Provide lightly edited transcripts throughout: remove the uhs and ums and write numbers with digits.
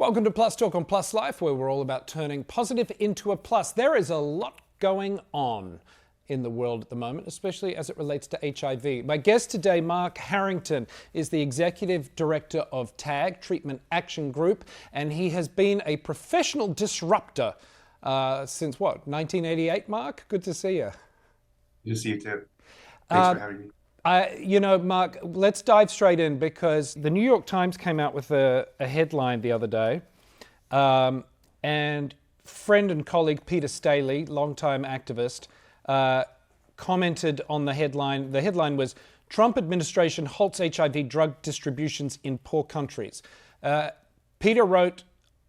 Welcome to Plus Talk on Plus Life, where we're all about turning positive into a plus. There is a lot going on in the world at the moment, especially as it relates to HIV. My guest today, Mark Harrington, is the Executive Director of TAG, Treatment Action Group, and he has been a professional disruptor since, 1988, Mark? Good to see you. Good to see you too. Thanks for having me. Mark, let's dive straight in, because the New York Times came out with a headline the other day, and friend and colleague Peter Staley, longtime activist, commented on the headline. The headline was, "Trump administration halts HIV drug distributions in poor countries." Peter wrote,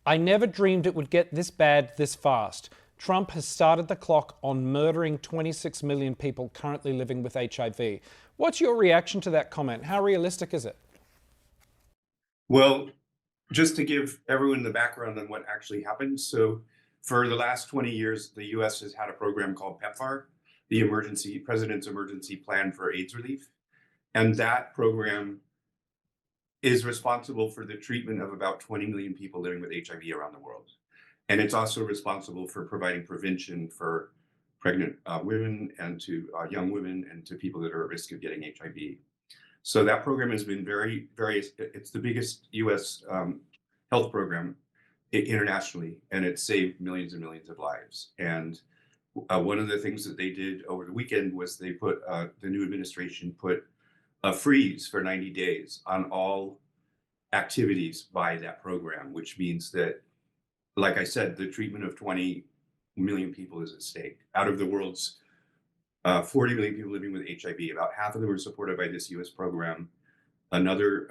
"I never dreamed it would get this bad this fast. Trump has started the clock on murdering 26 million people currently living with HIV." What's your reaction to that comment? How realistic is it? Well, just to give everyone the background on what actually happened. So for the last 20 years, the US has had a program called PEPFAR, the President's Emergency Plan for AIDS Relief. And that program is responsible for the treatment of about 20 million people living with HIV around the world. And it's also responsible for providing prevention for pregnant women and to young women and to people that are at risk of getting HIV. So that program has been it's the biggest US health program internationally, and it's saved millions and millions of lives. And one of the things that they did over the weekend was they put, the new administration put a freeze for 90 days on all activities by that program, which means that, like I said, the treatment of 20 million people is at stake. Out of the world's 40 million people living with HIV, about half of them are supported by this US program. Another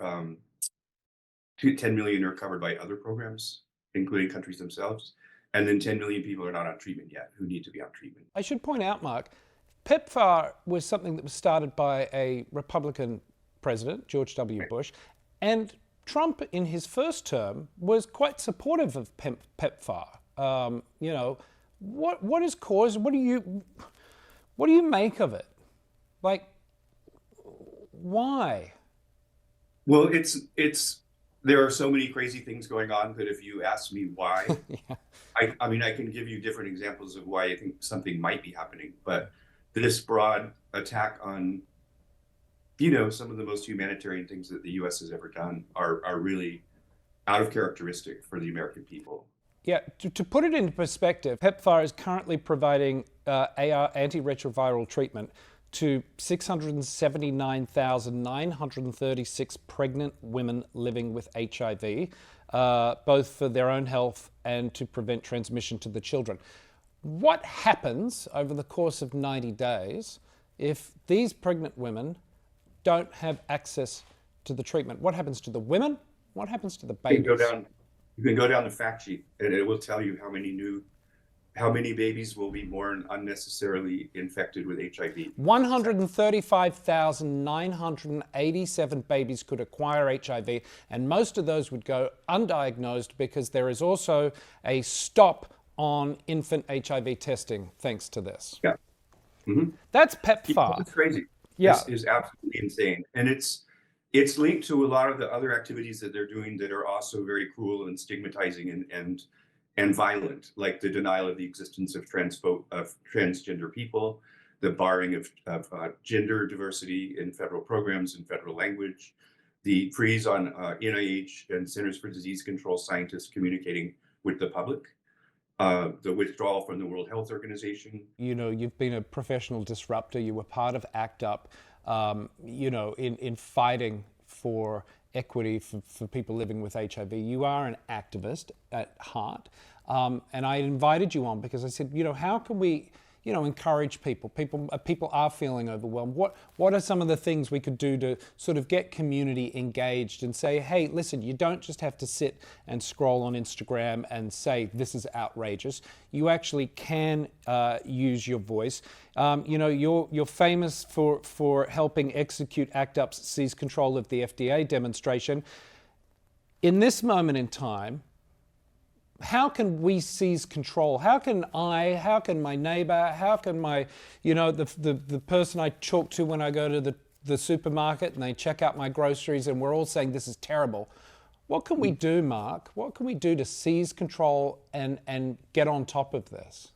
10 million are covered by other programs, including countries themselves. And then 10 million people are not on treatment yet, who need to be on treatment. I should point out, Mark, PEPFAR was something that was started by a Republican president, George W. Bush, and Trump, in his first term, was quite supportive of PEPFAR. What is cause? What do you make of it? Like, why? Well, there are so many crazy things going on that if you ask me why, yeah. I can give you different examples of why I think something might be happening, but this broad attack on, some of the most humanitarian things that the US has ever done are really out of characteristic for the American people. Yeah, to put it into perspective, PEPFAR is currently providing antiretroviral treatment to 679,936 pregnant women living with HIV, both for their own health and to prevent transmission to the children. What happens over the course of 90 days if these pregnant women don't have access to the treatment? What happens to the women? What happens to the babies? You can go down the fact sheet, and it will tell you how many babies will be born unnecessarily infected with HIV. 135,987 babies could acquire HIV, and most of those would go undiagnosed because there is also a stop on infant HIV testing thanks to this. Yeah. Mm-hmm. That's PEPFAR. It's crazy. Yeah. This is absolutely insane. And it's linked to a lot of the other activities that they're doing that are also very cruel and stigmatizing and violent, like the denial of the existence of transgender people, the barring of gender diversity in federal programs and federal language, the freeze on NIH and Centers for Disease Control scientists communicating with the public, the withdrawal from the World Health Organization. You've been a professional disruptor. You were part of ACT UP. In fighting for equity for people living with HIV. You are an activist at heart. And I invited you on because I said, how can we, encourage people? People are feeling overwhelmed. What are some of the things we could do to sort of get community engaged and say, hey, listen, you don't just have to sit and scroll on Instagram and say this is outrageous. You actually can use your voice. You're famous for helping execute ACT UP's Seize Control of the FDA demonstration. In this moment in time, how can we seize control? How can my neighbor, how can my, the person I talk to when I go to the supermarket and they check out my groceries and we're all saying this is terrible. What can we do, Mark? What can we do to seize control and get on top of this?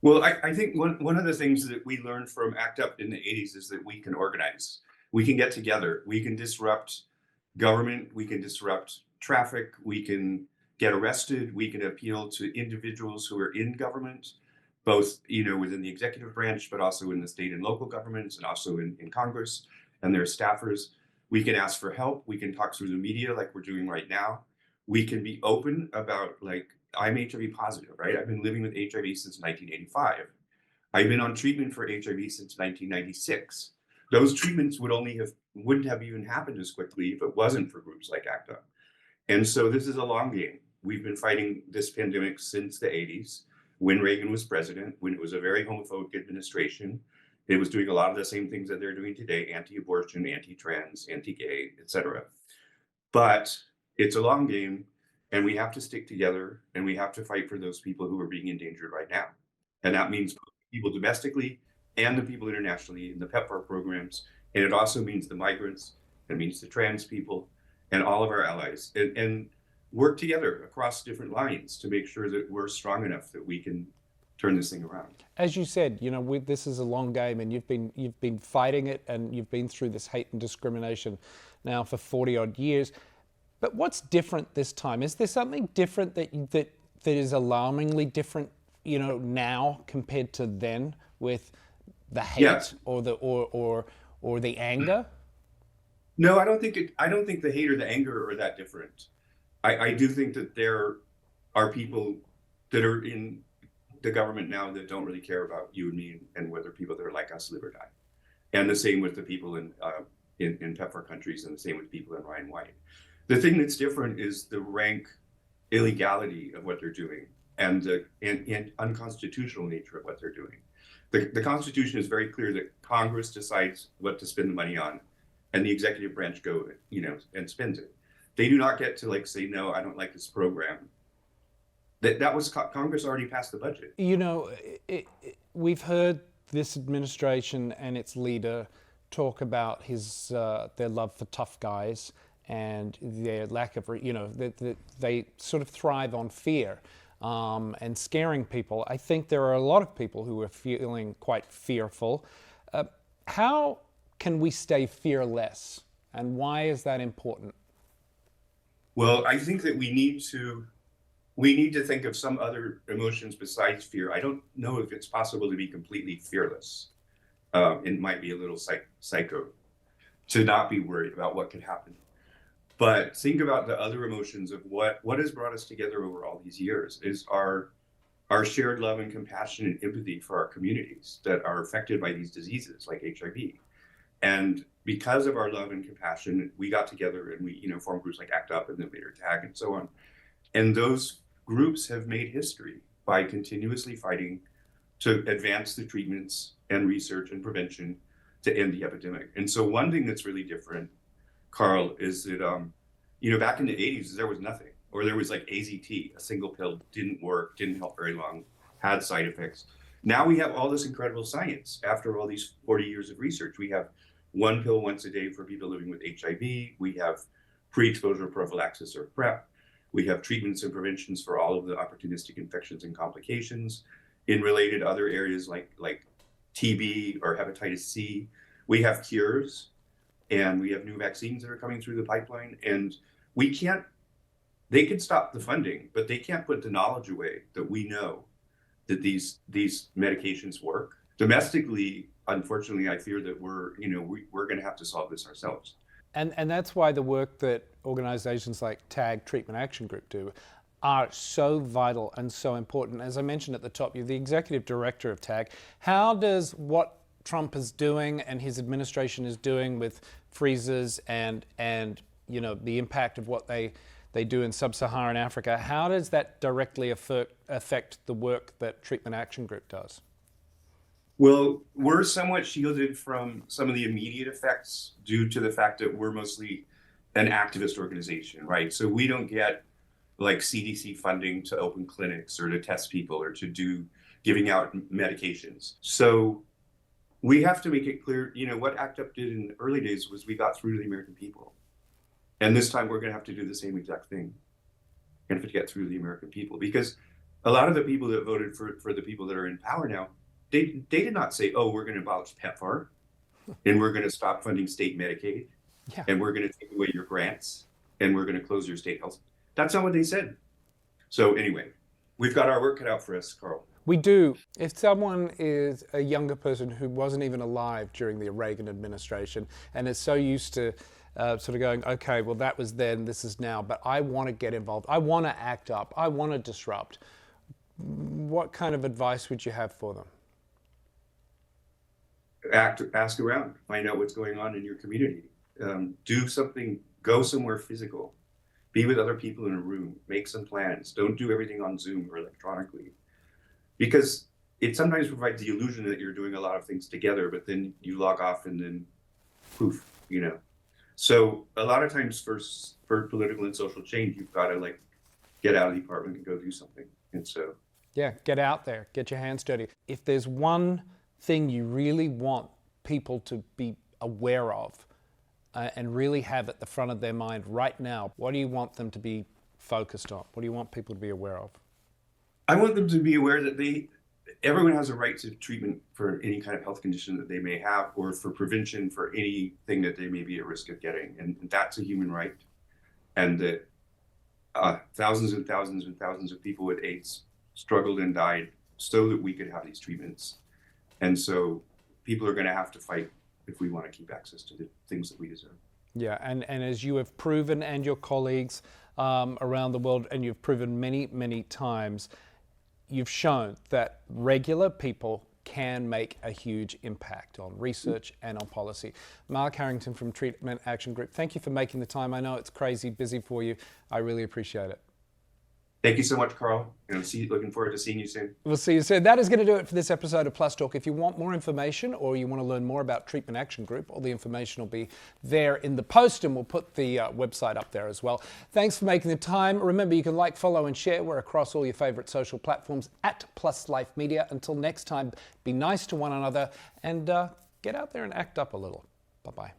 Well, I think one of the things that we learned from ACT UP in the 80s is that we can organize. We can get together. We can disrupt government. We can disrupt traffic. We can get arrested. We can appeal to individuals who are in government, both within the executive branch, but also in the state and local governments, and also in Congress and their staffers. We can ask for help. We can talk through the media like we're doing right now. We can be open about, like, I'm HIV positive, right? I've been living with HIV since 1985. I've been on treatment for HIV since 1996. Those treatments wouldn't have even happened as quickly if it wasn't for groups like ACT UP. And so this is a long game. We've been fighting this pandemic since the 80s, when Reagan was president, when it was a very homophobic administration. It was doing a lot of the same things that they're doing today: anti-abortion, anti-trans, anti-gay, etc. But it's a long game, and we have to stick together, and we have to fight for those people who are being endangered right now. And that means people domestically and the people internationally in the PEPFAR programs. And it also means the migrants, it means the trans people, and all of our allies, and work together across different lines to make sure that we're strong enough that we can turn this thing around. As you said, this is a long game, and you've been fighting it, and you've been through this hate and discrimination now for 40 odd years. But what's different this time? Is there something different that is alarmingly different, now compared to then, with the hate? Yes. or the anger? No, I don't think the hate or the anger are that different. I do think that there are people that are in the government now that don't really care about you and me and whether people that are like us live or die. And the same with the people in PEPFAR countries, and the same with people in Ryan White. The thing that's different is the rank illegality of what they're doing, and the unconstitutional nature of what they're doing. The Constitution is very clear that Congress decides what to spend the money on, and the executive branch go, and spends it. They do not get to say, no, I don't like this program. That was Congress already passed the budget. We've heard this administration and its leader talk about their love for tough guys and their lack of, they sort of thrive on fear and scaring people. I think there are a lot of people who are feeling quite fearful. How can we stay fearless, and why is that important? Well, I think that we need to think of some other emotions besides fear. I don't know if it's possible to be completely fearless. It might be a little psycho to not be worried about what could happen. But think about the other emotions of what has brought us together over all these years is our shared love and compassion and empathy for our communities that are affected by these diseases like HIV. And because of our love and compassion, we got together and we, formed groups like ACT UP and then later TAG and so on. And those groups have made history by continuously fighting to advance the treatments and research and prevention to end the epidemic. And so one thing that's really different, Carl, is that, back in the 80s, there was nothing. Or there was like AZT, a single pill, didn't work, didn't help very long, had side effects. Now we have all this incredible science. After all these 40 years of research, we have one pill once a day for people living with HIV. We have pre-exposure prophylaxis or PrEP. We have treatments and preventions for all of the opportunistic infections and complications in related other areas like TB or hepatitis C. We have cures, and we have new vaccines that are coming through the pipeline. And they can stop the funding, but they can't put the knowledge away that we know that these medications work. Domestically, unfortunately, I fear that we're going to have to solve this ourselves. And that's why the work that organizations like TAG, Treatment Action Group, do are so vital and so important. As I mentioned at the top, you're the executive director of TAG. How does what Trump is doing and his administration is doing with freezers and the impact of what they do in sub-Saharan Africa, how does that directly affect the work that Treatment Action Group does? Well, we're somewhat shielded from some of the immediate effects due to the fact that we're mostly an activist organization, right? So we don't get like CDC funding to open clinics or to test people or to do giving out medications. So we have to make it clear, what ACT UP did in the early days was we got through to the American people. And this time we're going to have to do the same exact thing. We're going to have to get through the American people, because a lot of the people that voted for the people that are in power now, they did not say, oh, we're going to abolish PEPFAR and we're going to stop funding state Medicaid and we're going to take away your grants and we're going to close your state health. That's not what they said. So anyway, we've got our work cut out for us, Carl. We do. If someone is a younger person who wasn't even alive during the Reagan administration and is so used to sort of going, okay, well, that was then, this is now, but I want to get involved. I want to act up. I want to disrupt. What kind of advice would you have for them? Ask around, find out what's going on in your community. Do something, go somewhere physical. Be with other people in a room. Make some plans. Don't do everything on Zoom or electronically. Because it sometimes provides the illusion that you're doing a lot of things together, but then you log off and then poof, So a lot of times for political and social change, you've got to like get out of the apartment and go do something. And so. Yeah, get out there, get your hands dirty. If there's one thing you really want people to be aware of and really have at the front of their mind right now, what do you want them to be focused on? What do you want people to be aware of? I want them to be aware that everyone has a right to treatment for any kind of health condition that they may have, or for prevention for anything that they may be at risk of getting. And that's a human right. And that thousands and thousands and thousands of people with AIDS struggled and died so that we could have these treatments. And so people are going to have to fight if we want to keep access to the things that we deserve. Yeah, and as you have proven, and your colleagues around the world, and you've proven many, many times, you've shown that regular people can make a huge impact on research and on policy. Mark Harrington from Treatment Action Group, thank you for making the time. I know it's crazy busy for you. I really appreciate it. Thank you so much, Carl. And I'm looking forward to seeing you soon. We'll see you soon. That is going to do it for this episode of Plus Talk. If you want more information, or you want to learn more about Treatment Action Group, all the information will be there in the post, and we'll put the website up there as well. Thanks for making the time. Remember, you can like, follow, and share. We're across all your favorite social platforms at Plus Life Media. Until next time, be nice to one another and get out there and act up a little. Bye-bye.